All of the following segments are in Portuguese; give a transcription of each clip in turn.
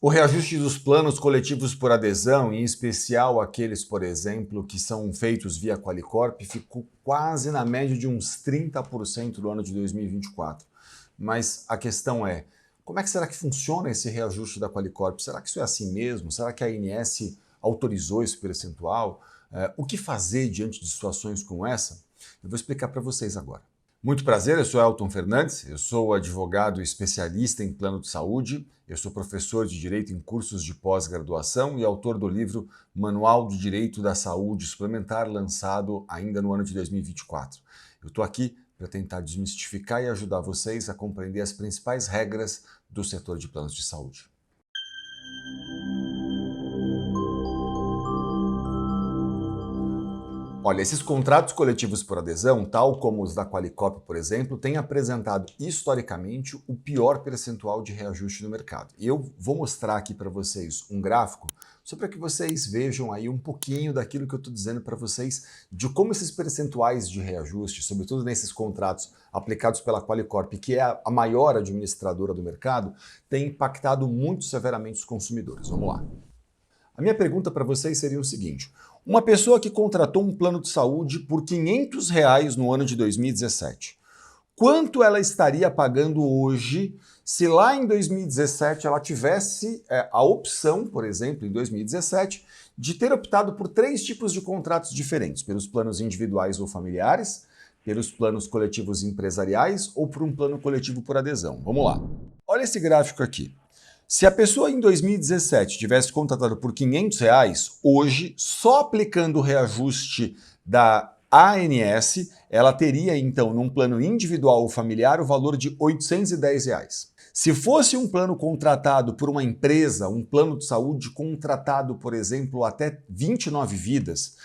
O reajuste dos planos coletivos por adesão, em especial aqueles, por exemplo, que são feitos via Qualicorp, ficou quase na média de uns 30% do ano de 2024. Mas a questão é, como é que será que funciona esse reajuste da Qualicorp? Será que isso é assim mesmo? Será que a ANS autorizou esse percentual? O que fazer diante de situações como essa? Eu vou explicar para vocês agora. Muito prazer, eu sou Elton Fernandes, eu sou advogado especialista em plano de saúde, eu sou professor de Direito em cursos de pós-graduação e autor do livro Manual do Direito da Saúde Suplementar, lançado ainda no ano de 2024. Eu estou aqui para tentar desmistificar e ajudar vocês a compreender as principais regras do setor de planos de saúde. Olha, esses contratos coletivos por adesão, tal como os da Qualicorp, por exemplo, têm apresentado historicamente o pior percentual de reajuste no mercado. E eu vou mostrar aqui para vocês um gráfico só para que vocês vejam aí um pouquinho daquilo que eu estou dizendo para vocês de como esses percentuais de reajuste, sobretudo nesses contratos aplicados pela Qualicorp, que é a maior administradora do mercado, têm impactado muito severamente os consumidores. Vamos lá. A minha pergunta para vocês seria o seguinte: uma pessoa que contratou um plano de saúde por R$ 500 no ano de 2017, quanto ela estaria pagando hoje se lá em 2017 ela tivesse a opção, por exemplo, em 2017, de ter optado por 3 tipos de contratos diferentes, pelos planos individuais ou familiares, pelos planos coletivos empresariais ou por um plano coletivo por adesão? Vamos lá. Olha esse gráfico aqui. Se a pessoa em 2017 tivesse contratado por R$ 500, hoje, só aplicando o reajuste da ANS, ela teria então, num plano individual ou familiar, o valor de R$ 810. Se fosse um plano contratado por uma empresa, um plano de saúde contratado, por exemplo, até 29 vidas,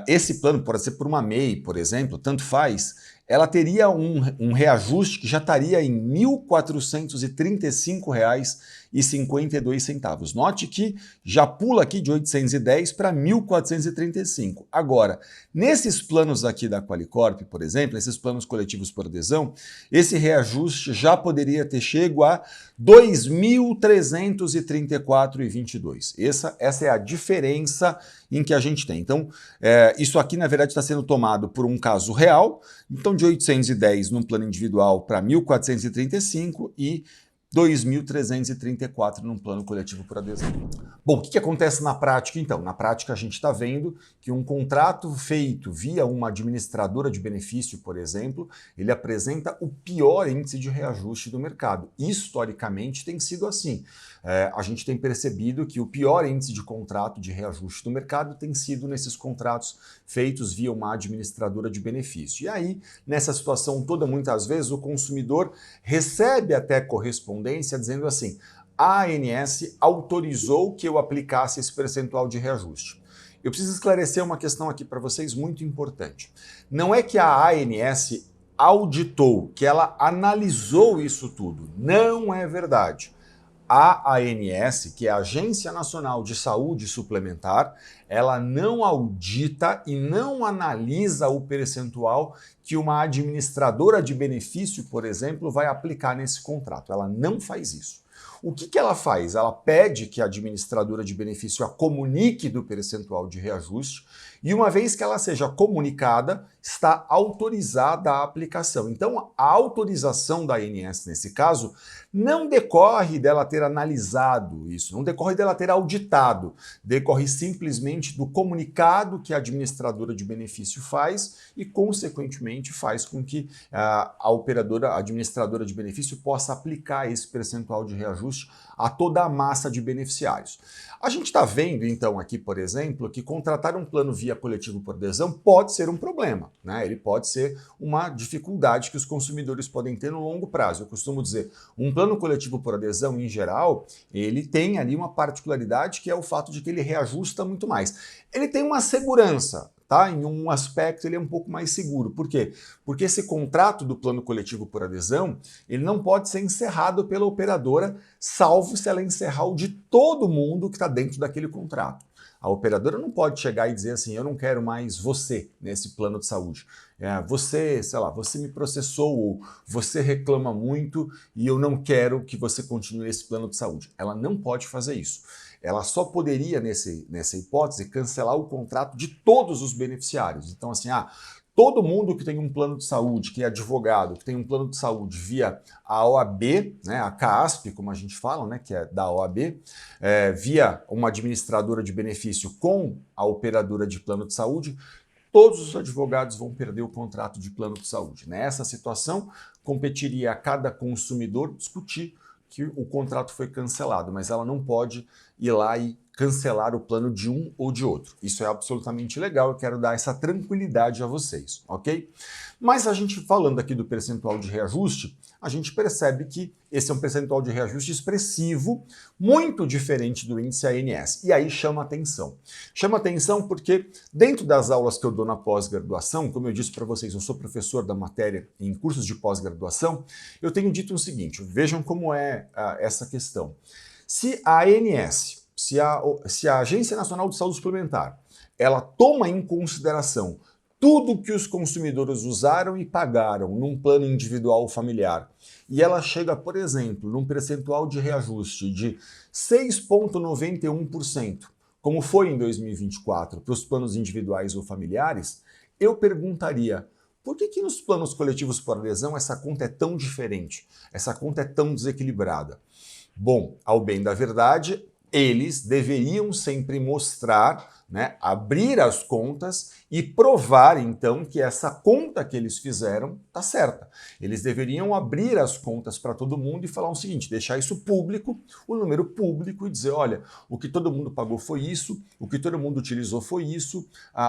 esse plano pode ser por uma MEI, por exemplo, tanto faz, ela teria um reajuste que já estaria em R$ 1.435,52. Note que já pula aqui de 810 para 1.435. Agora, nesses planos aqui da Qualicorp, por exemplo, esses planos coletivos por adesão, esse reajuste já poderia ter chego a R$ 2.334,22. Essa é a diferença em que a gente tem. Então, isso aqui, na verdade, está sendo tomado por um caso real, então de 810 num plano individual para 1.435 e 2.334 num plano coletivo por adesão. Bom, o que acontece na prática então? Na prática a gente está vendo que um contrato feito via uma administradora de benefício, por exemplo, ele apresenta o pior índice de reajuste do mercado. Historicamente tem sido assim. A gente tem percebido que o pior índice de contrato de reajuste do mercado tem sido nesses contratos feitos via uma administradora de benefício. E aí, nessa situação toda, muitas vezes o consumidor recebe até correspondência dizendo assim: a ANS autorizou que eu aplicasse esse percentual de reajuste. Eu preciso esclarecer uma questão aqui para vocês muito importante. Não é que a ANS auditou, que ela analisou isso tudo. Não é verdade. A ANS, que é a Agência Nacional de Saúde Suplementar, ela não audita e não analisa o percentual que uma administradora de benefício, por exemplo, vai aplicar nesse contrato. Ela não faz isso. O que ela faz? Ela pede que a administradora de benefício a comunique do percentual de reajuste e, uma vez que ela seja comunicada, está autorizada a aplicação. Então, a autorização da ANS, nesse caso, não decorre dela ter analisado isso, não decorre dela ter auditado, decorre simplesmente do comunicado que a administradora de benefício faz e, consequentemente, faz com que a administradora de benefício possa aplicar esse percentual de reajuste a toda a massa de beneficiários. A gente está vendo, então, aqui, por exemplo, que contratar um plano via coletivo por adesão pode ser um problema, né? Ele pode ser uma dificuldade que os consumidores podem ter no longo prazo. Eu costumo dizer, um plano coletivo por adesão, em geral, ele tem ali uma particularidade que é o fato de que ele reajusta muito mais. Ele tem uma segurança, tá? Em um aspecto ele é um pouco mais seguro. Por quê? Porque esse contrato do plano coletivo por adesão, ele não pode ser encerrado pela operadora, salvo se ela encerrar o de todo mundo que está dentro daquele contrato. A operadora não pode chegar e dizer assim, eu não quero mais você nesse plano de saúde. Você, sei lá, você me processou ou você reclama muito e eu não quero que você continue nesse plano de saúde. Ela não pode fazer isso. Ela só poderia, nessa hipótese, cancelar o contrato de todos os beneficiários. Então, assim, todo mundo que tem um plano de saúde, que é advogado, que tem um plano de saúde via a OAB, né, a CASP, como a gente fala, né, que é da OAB, via uma administradora de benefício com a operadora de plano de saúde, todos os advogados vão perder o contrato de plano de saúde. Nessa situação, competiria a cada consumidor discutir que o contrato foi cancelado, mas ela não pode ir lá e cancelar o plano de um ou de outro. Isso é absolutamente legal, eu quero dar essa tranquilidade a vocês, ok? Mas a gente falando aqui do percentual de reajuste, a gente percebe que esse é um percentual de reajuste expressivo, muito diferente do índice ANS. E aí chama atenção. Chama atenção porque dentro das aulas que eu dou na pós-graduação, como eu disse para vocês, eu sou professor da matéria em cursos de pós-graduação, eu tenho dito o seguinte, vejam como é essa questão. Se a ANS, se a Agência Nacional de Saúde Suplementar, ela toma em consideração tudo que os consumidores usaram e pagaram num plano individual ou familiar, e ela chega, por exemplo, num percentual de reajuste de 6,91%, como foi em 2024 para os planos individuais ou familiares, eu perguntaria, por que nos planos coletivos por adesão essa conta é tão diferente? Essa conta é tão desequilibrada? Bom, ao bem da verdade, eles deveriam sempre mostrar, né, abrir as contas e provar, então, que essa conta que eles fizeram está certa. Eles deveriam abrir as contas para todo mundo e falar o seguinte, deixar isso público, o número público e dizer, olha, o que todo mundo pagou foi isso, o que todo mundo utilizou foi isso,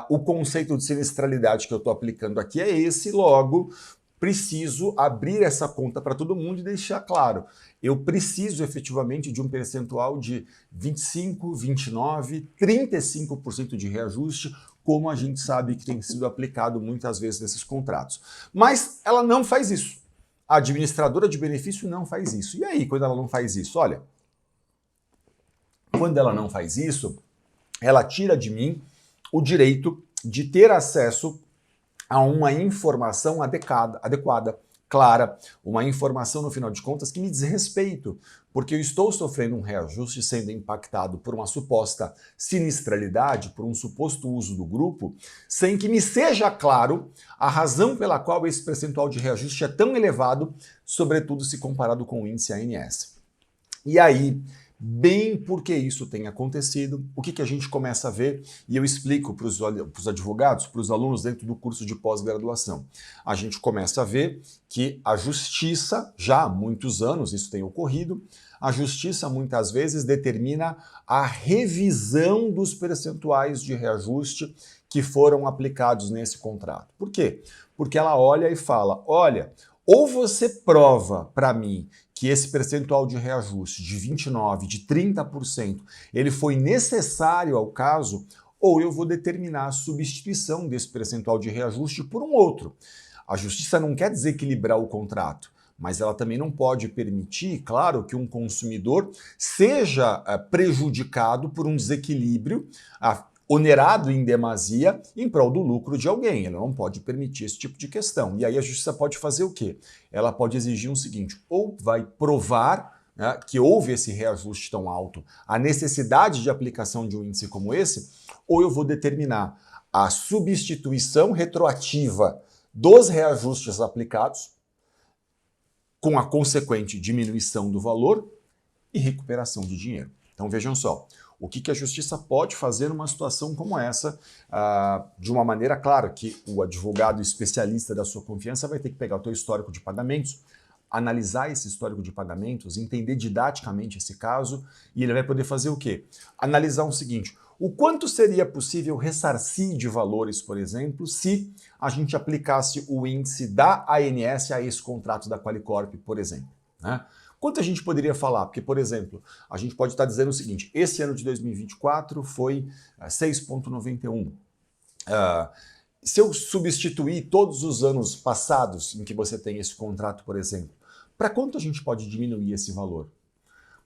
o conceito de sinistralidade que eu estou aplicando aqui é esse, logo, preciso abrir essa conta para todo mundo e deixar claro, eu preciso efetivamente de um percentual de 25, 29, 35% de reajuste, como a gente sabe que tem sido aplicado muitas vezes nesses contratos. Mas ela não faz isso. A administradora de benefício não faz isso. E aí, quando ela não faz isso? Olha, quando ela não faz isso, ela tira de mim o direito de ter acesso a uma informação adequada, clara, uma informação, no final de contas, que me diz respeito, porque eu estou sofrendo um reajuste sendo impactado por uma suposta sinistralidade, por um suposto uso do grupo, sem que me seja claro a razão pela qual esse percentual de reajuste é tão elevado, sobretudo se comparado com o índice ANS. E aí, bem porque isso tem acontecido, o que a gente começa a ver, e eu explico para os advogados, para os alunos dentro do curso de pós-graduação. A gente começa a ver que a justiça, já há muitos anos isso tem ocorrido, a justiça muitas vezes determina a revisão dos percentuais de reajuste que foram aplicados nesse contrato. Por quê? Porque ela olha e fala, olha, ou você prova para mim que esse percentual de reajuste de 29%, de 30%, ele foi necessário ao caso, ou eu vou determinar a substituição desse percentual de reajuste por um outro. A justiça não quer desequilibrar o contrato, mas ela também não pode permitir, claro, que um consumidor seja prejudicado por um desequilíbrio onerado em demasia em prol do lucro de alguém. Ela não pode permitir esse tipo de questão. E aí a justiça pode fazer o quê? Ela pode exigir o seguinte, ou vai provar, né, que houve esse reajuste tão alto, a necessidade de aplicação de um índice como esse, ou eu vou determinar a substituição retroativa dos reajustes aplicados, com a consequente diminuição do valor e recuperação de dinheiro. Então vejam só, o que a justiça pode fazer numa situação como essa, de uma maneira, claro, que o advogado especialista da sua confiança vai ter que pegar o teu histórico de pagamentos, analisar esse histórico de pagamentos, entender didaticamente esse caso, e ele vai poder fazer o quê? Analisar o seguinte, o quanto seria possível ressarcir de valores, por exemplo, se a gente aplicasse o índice da ANS a esse contrato da Qualicorp, por exemplo, né? Quanto a gente poderia falar? Porque, por exemplo, a gente pode estar dizendo o seguinte, esse ano de 2024 foi 6,91. Se eu substituir todos os anos passados em que você tem esse contrato, por exemplo, para quanto a gente pode diminuir esse valor?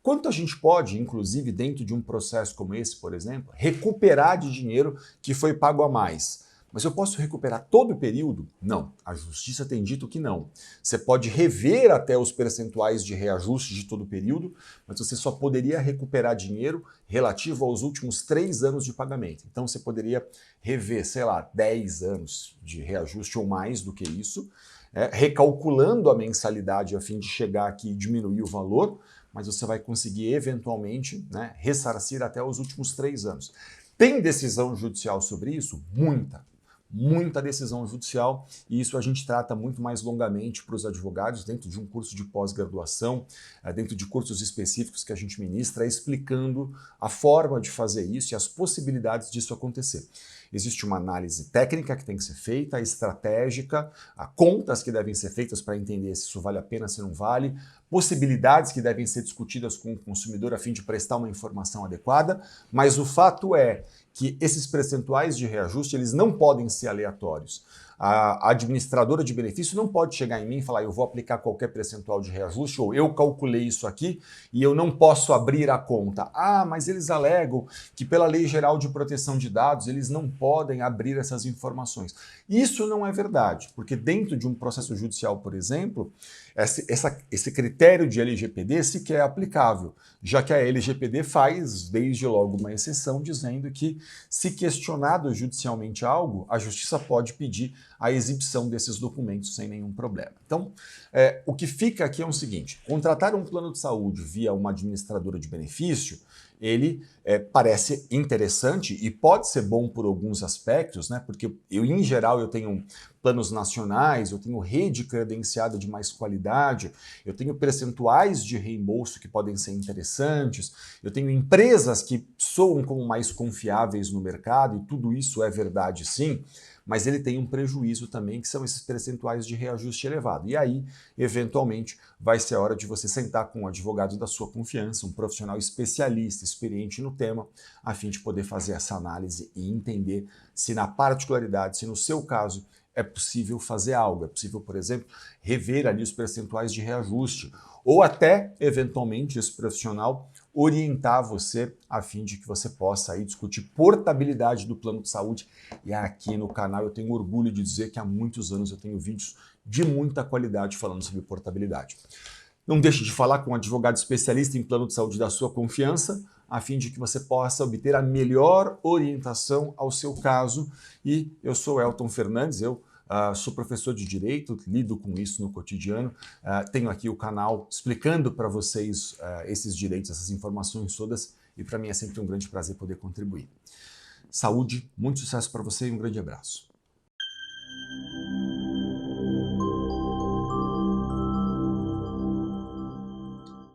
Quanto a gente pode, inclusive dentro de um processo como esse, por exemplo, recuperar de dinheiro que foi pago a mais? Mas eu posso recuperar todo o período? Não. A justiça tem dito que não. Você pode rever até os percentuais de reajuste de todo o período, mas você só poderia recuperar dinheiro relativo aos últimos 3 anos de pagamento. Então você poderia rever, sei lá, 10 anos de reajuste ou mais do que isso, recalculando a mensalidade a fim de chegar aqui e diminuir o valor, mas você vai conseguir eventualmente, né, ressarcir até os últimos 3 anos. Tem decisão judicial sobre isso? Muita decisão judicial, e isso a gente trata muito mais longamente para os advogados dentro de um curso de pós-graduação, dentro de cursos específicos que a gente ministra, explicando a forma de fazer isso e as possibilidades disso acontecer. Existe uma análise técnica que tem que ser feita, estratégica, contas que devem ser feitas para entender se isso vale a pena, se não vale, possibilidades que devem ser discutidas com o consumidor a fim de prestar uma informação adequada, mas o fato é que esses percentuais de reajuste eles não podem ser aleatórios. A administradora de benefício não pode chegar em mim e falar eu vou aplicar qualquer percentual de reajuste ou eu calculei isso aqui e eu não posso abrir a conta. Ah, mas eles alegam que pela Lei Geral de Proteção de Dados eles não podem abrir essas informações. Isso não é verdade, porque dentro de um processo judicial, por exemplo, esse critério de LGPD sequer é aplicável, já que a LGPD faz desde logo uma exceção dizendo que se questionado judicialmente algo, a justiça pode pedir a exibição desses documentos sem nenhum problema. Então, o que fica aqui é o seguinte, contratar um plano de saúde via uma administradora de benefício, ele parece interessante e pode ser bom por alguns aspectos, né? Porque em geral, eu tenho planos nacionais, eu tenho rede credenciada de mais qualidade, eu tenho percentuais de reembolso que podem ser interessantes, eu tenho empresas que soam como mais confiáveis no mercado, e tudo isso é verdade sim, mas ele tem um prejuízo também, que são esses percentuais de reajuste elevado. E aí, eventualmente, vai ser a hora de você sentar com um advogado da sua confiança, um profissional especialista, experiente no tema, a fim de poder fazer essa análise e entender se na particularidade, se no seu caso, é possível fazer algo. É possível, por exemplo, rever ali os percentuais de reajuste, ou até, eventualmente, esse profissional orientar você a fim de que você possa aí discutir portabilidade do plano de saúde. E aqui no canal eu tenho orgulho de dizer que há muitos anos eu tenho vídeos de muita qualidade falando sobre portabilidade. Não deixe de falar com um advogado especialista em plano de saúde da sua confiança, a fim de que você possa obter a melhor orientação ao seu caso. E eu sou Elton Fernandes, eu sou professor de Direito, lido com isso no cotidiano, tenho aqui o canal explicando para vocês esses direitos, essas informações todas, e para mim é sempre um grande prazer poder contribuir. Saúde, muito sucesso para você e um grande abraço.